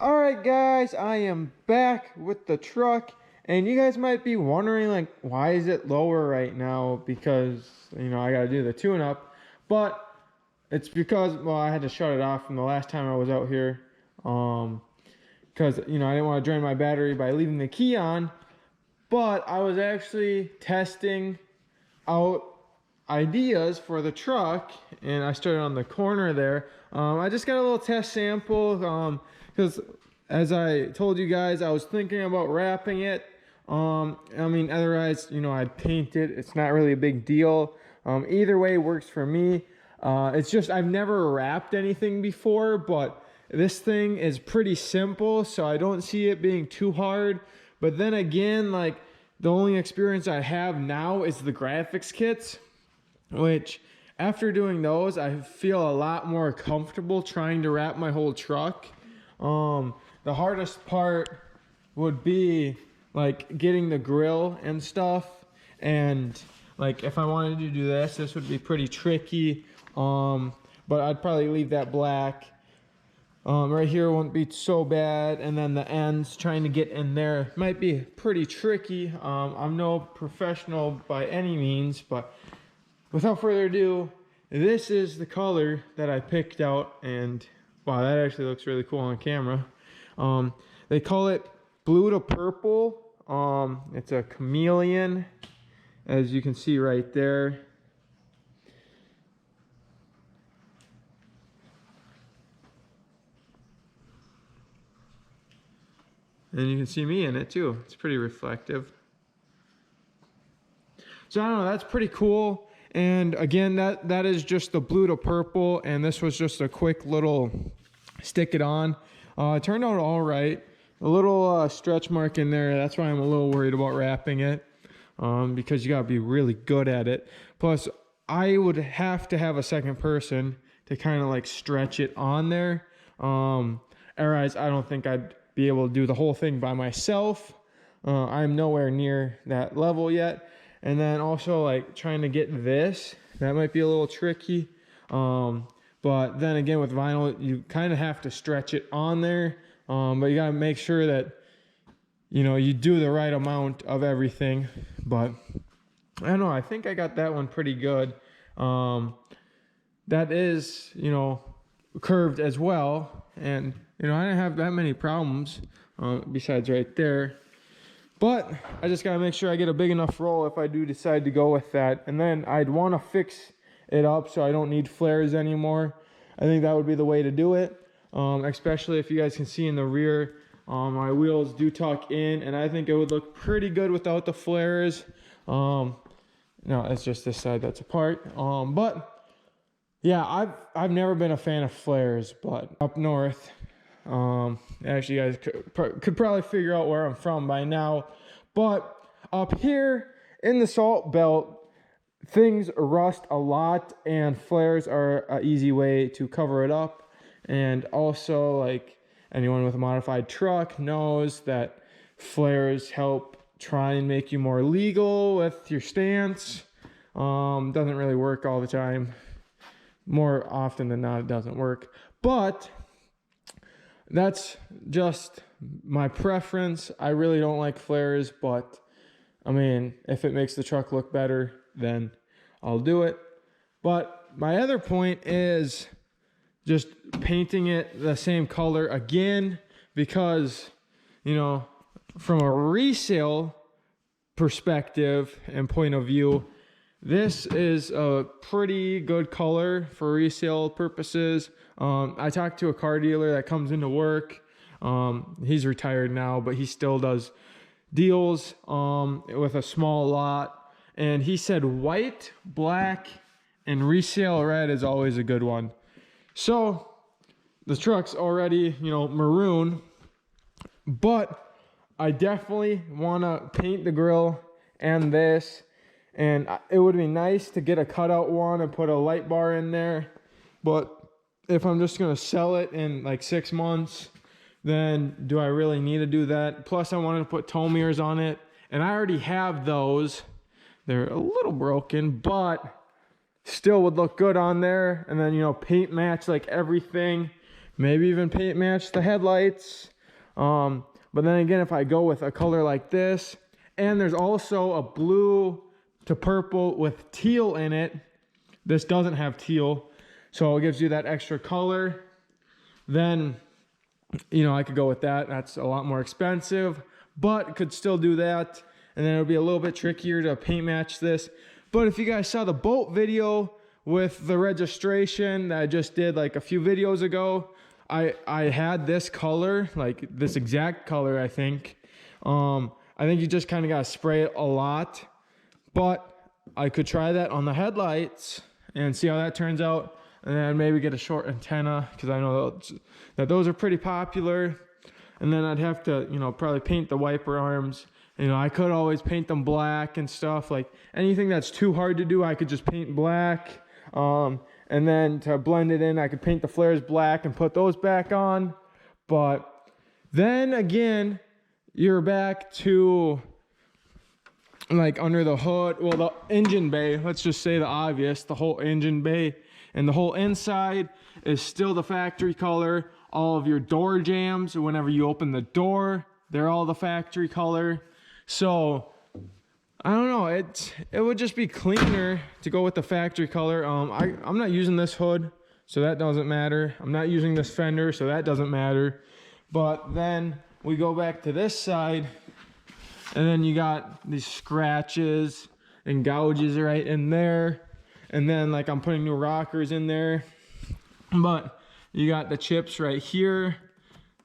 All right, guys, I am back with the truck, and you guys might be wondering, like, why is it lower right now? Because, I got to do the tune-up, but it's because, well, I had to shut it off from the last time I was out here, because, I didn't want to drain my battery by leaving the key on, but I was actually testing out ideas for the truck, and I started on the corner there. I just got a little test sample, because as I told you guys, I was thinking about wrapping it. Otherwise, I'd paint it. It's not really a big deal. Either way works for me. It's just I've never wrapped anything before, but this thing is pretty simple, so I don't see it being too hard. But then again, like, the only experience I have now is the graphics kits, which after doing those, I feel a lot more comfortable trying to wrap my whole truck. The hardest part would be like getting the grill and stuff, and like if I wanted to do this would be pretty tricky. But I'd probably leave that black. Right here won't be so bad, and then the ends trying to get in there might be pretty tricky. I'm no professional by any means, but without further ado, this is the color that I picked out, and wow, that actually looks really cool on camera. They call it blue to purple. It's a chameleon, as you can see right there. And you can see me in it too. It's pretty reflective. So I don't know, that's pretty cool. And again, that is just the blue to purple, and this was just a quick little stick it on. It turned out all right. A little stretch mark in there. That's why I'm a little worried about wrapping it, because you gotta be really good at it. Plus, I would have to have a second person to kind of like stretch it on there. Otherwise, I don't think I'd be able to do the whole thing by myself. I'm nowhere near that level yet. And then also like trying to get this, that might be a little tricky. But then again, with vinyl, you kind of have to stretch it on there. But you gotta make sure that, you do the right amount of everything. But I don't know, I think I got that one pretty good. That is, curved as well. And, I didn't have that many problems, besides right there. But I just gotta make sure I get a big enough roll if I do decide to go with that. And then I'd wanna fix it up so I don't need flares anymore. I think that would be the way to do it. Especially if you guys can see in the rear, my wheels do tuck in, and I think it would look pretty good without the flares. No, it's just this side that's apart. But yeah, I've never been a fan of flares, but up north, actually, you guys could probably figure out where I'm from by now. But up here in the Salt Belt, things rust a lot, and flares are an easy way to cover it up. And also, like, anyone with a modified truck knows that flares help try and make you more legal with your stance. Doesn't really work all the time. More often than not, it doesn't work. But that's just my preference. I really don't like flares, but I mean, if it makes the truck look better, then I'll do it. But my other point is just painting it the same color again, because, from a resale perspective and point of view, this is a pretty good color for resale purposes. I talked to a car dealer that comes into work. He's retired now, but he still does deals with a small lot. And he said white, black, and resale red is always a good one. So the truck's already, maroon, but I definitely want to paint the grill and this. And it would be nice to get a cutout one and put a light bar in there. But if I'm just going to sell it in like 6 months, then do I really need to do that? Plus, I wanted to put tow mirrors on it, and I already have those. They're a little broken, but still would look good on there. And then, paint match like everything. Maybe even paint match the headlights. But then again, if I go with a color like this, and there's also a blue to purple with teal in it. This doesn't have teal, so it gives you that extra color. Then, you know, I could go with that. That's a lot more expensive, but could still do that. And then it'll be a little bit trickier to paint match this. But if you guys saw the boat video with the registration that I just did like a few videos ago, I had this color, like this exact color, I think. I think you just kind of got to spray it a lot, but I could try that on the headlights and see how that turns out. And then maybe get a short antenna, because I know that those are pretty popular. And then I'd have to, you know, probably paint the wiper arms. You know, I could always paint them black and stuff. Like anything that's too hard to do, I could just paint black. And then to blend it in, I could paint the flares black and put those back on. But then again, you're back to like under the hood, well, the engine bay, let's just say the obvious, the whole engine bay and the whole inside is still the factory color. All of your door jambs, whenever you open the door, they're all the factory color. So I don't know, it would just be cleaner to go with the factory color. I'm not using this hood, so that doesn't matter. I'm not using this fender, so that doesn't matter. But then we go back to this side, and then you got these scratches and gouges right in there. And then like I'm putting new rockers in there, but you got the chips right here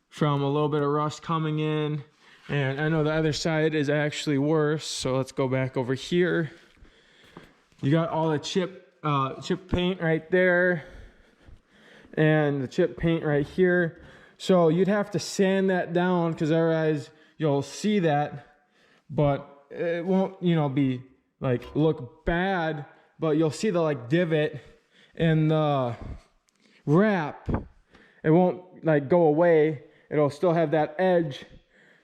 from a little bit of rust coming in. And I know the other side is actually worse, so let's go back over here. You got all the chip paint right there, and the chip paint right here. So you'd have to sand that down, because otherwise you'll see that, but it won't, you know, be like look bad, but you'll see the like divot in the wrap. It won't like go away. It'll still have that edge.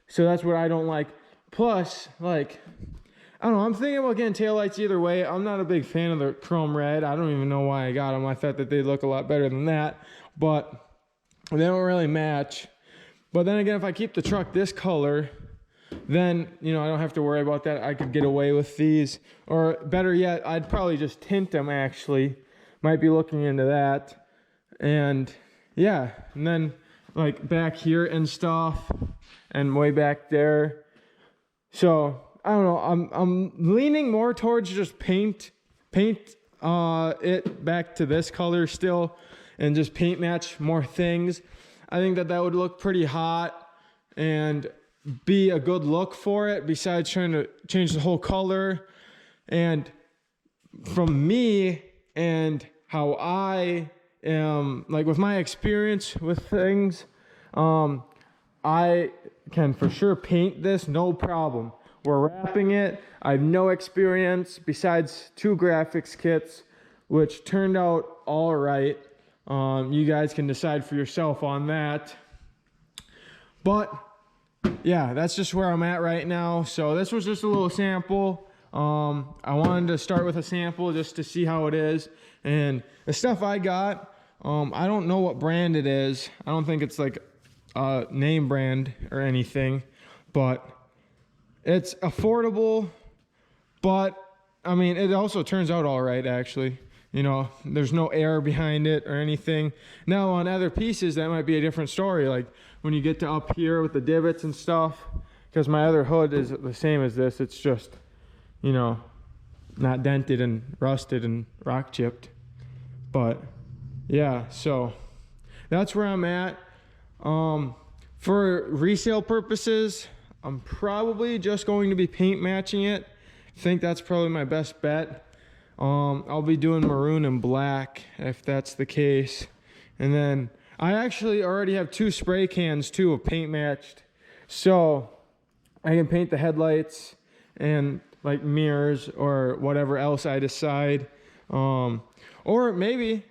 So that's what I don't like. Plus, like, I don't know, I'm thinking about getting taillights either way. I'm not a big fan of the chrome red. I don't even know why I got them. I thought that they'd look a lot better than that, but they don't really match. But then again, if I keep the truck this color, then, you know, I don't have to worry about that. I could get away with these. Or better yet, I'd probably just tint them, actually. Might be looking into that. And yeah, and then like back here and stuff, and way back there. So I don't know, I'm leaning more towards just paint it back to this color still, and just paint match more things. I think that would look pretty hot and be a good look for it, besides trying to change the whole color. And from me and how I am, like with my experience with things, I can for sure paint this, no problem. We're wrapping it. I have no experience besides 2 graphics kits, which turned out all right. You guys can decide for yourself on that. But yeah, that's just where I'm at right now. So this was just a little sample. I wanted to start with a sample just to see how it is. And the stuff I got, I don't know what brand it is. I don't think it's like a name brand or anything, but it's affordable. But I mean, it also turns out all right, actually. You know, there's no air behind it or anything. Now on other pieces, that might be a different story. Like when you get to up here with the divots and stuff, because my other hood is the same as this. It's just, you know, not dented and rusted and rock chipped. But yeah, so that's where I'm at. For resale purposes, I'm probably just going to be paint matching it. I think that's probably my best bet. I'll be doing maroon and black if that's the case. And then I actually already have 2 spray cans too of paint matched. So I can paint the headlights and like mirrors or whatever else I decide. Or maybe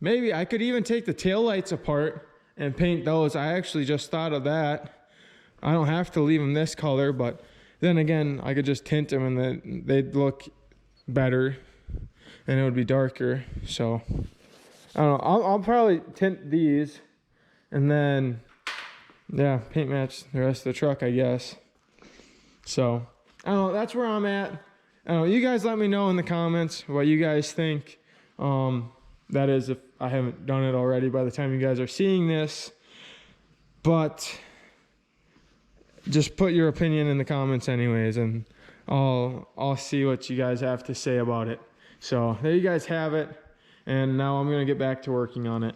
I could even take the taillights apart and paint those. I actually just thought of that. I don't have to leave them this color, but then again, I could just tint them and then they'd look better and it would be darker. So I don't know, I'll probably tint these, and then yeah, paint match the rest of the truck, I guess. So I don't know, that's where I'm at. I don't know, you guys let me know in the comments what you guys think. That is, if I haven't done it already by the time you guys are seeing this. But just put your opinion in the comments anyways, and I'll see what you guys have to say about it. So there you guys have it, and now I'm gonna get back to working on it.